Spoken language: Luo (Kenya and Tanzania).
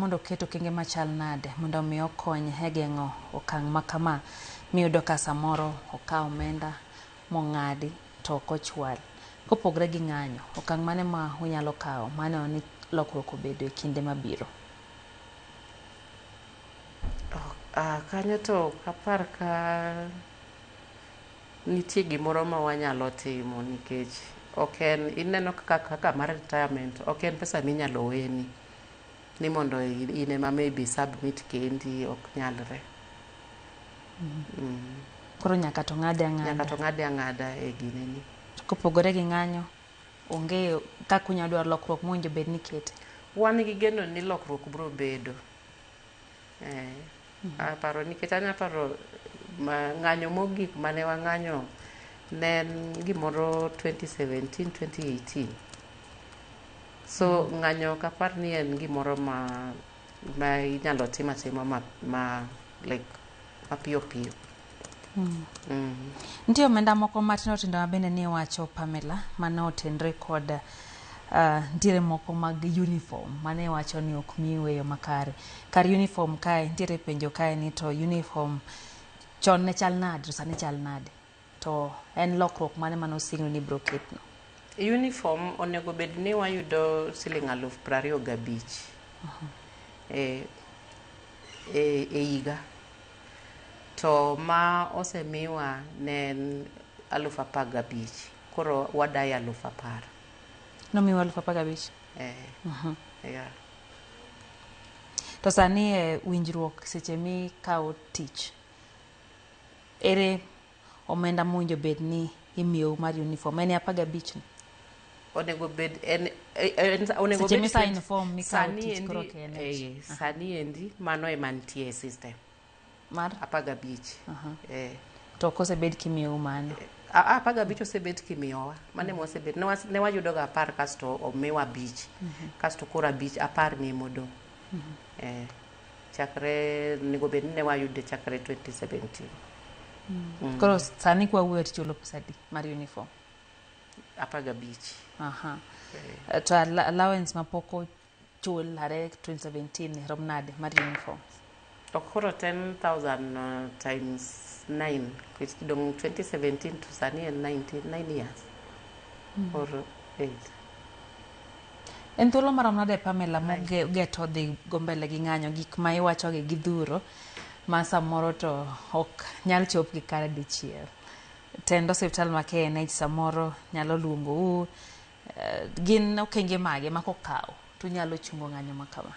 mondo keto okenge machal nade mondo mi okony e geng'o okang' ma kama miyudo ka samoro okaw omenda mong'adi to ok ochwal. Kopogre gi ng'anyo, okang' mane ma unyalo kawo mano ni lokruok obedo e kinde mabiro? Kanyo to apar ka nitie gimoro ma wanyalo timo, nikech ok en, ineno kaka mar retirement ok en pesa minyalo weni ni mondo in ema maybe submit kendi, ok nyalre. Koro nyaka to ng'ade ang'ada. Nyaka to ng'ade ang'ada e gineni. Kopogore gi ng'anyo, onge kaka unyalo dwaro lokruok mowinjo bed ni kete? Wan gi geno ni lokruok biro bedo. Aparo nikech anya paro ng'anyo mogik mane wang'anyo ne en gimoro 2017 2018. So ng'anyo ok apar ni en gimoro ma inyalo tim atima like mapiyo piyo. Nitie omenda moko matindo tindo ma bende ni wacho, Pamela, mane otenre kod ntiere moko mag uniform mane wacho ni ok mi weyo makare. Kar uniform kae ntiere penjo kae ni to uniform chon ne chal nade to sani chal nade? To en lokruok mane osing'ni ni biro ketno? Uniform onego bed ni wayudo siling'25,000 e higa. To ma osemiwa ne en 15,000. Koro wadaye 10,000. Nomiwa 15,000? Yeah. To sani winjruok seche mikawo tich, ere omenda mowinjo bed ni imiyou mar uniform? En 15 ni? Onego bed seche misign form mikawo tich koro sani endi mano ema nitie e system mar 15. To kosebed kimiyou mano? 15 osebed kimiyowa. Mane mosebed ne wayudo ga 10 kasto omiwa 5. Kasto koro 10 ni modong'. Chakre nego bed ni ne wayude chakre 2017. Koro sani kwa wuoyo tichulo pesa adi mar uniform? 15. To allowance ma pok ochul are 2017 rom nade mar uniform? Koro 10,000 times 9, which dong 2017 to sani en 9 years. Or 8. En thuolo marom nade, Pamela, mogeto dhi go mbele gi ng'anyo, gik ma iwachogi gi dhuro ma samoro to ok nyal chopgi kare dichiel? Tend osiptal ma KNH samoro nyalo luongou, gin okenge mage ma kokaw to nyalo chungo ng'anyo ma kama?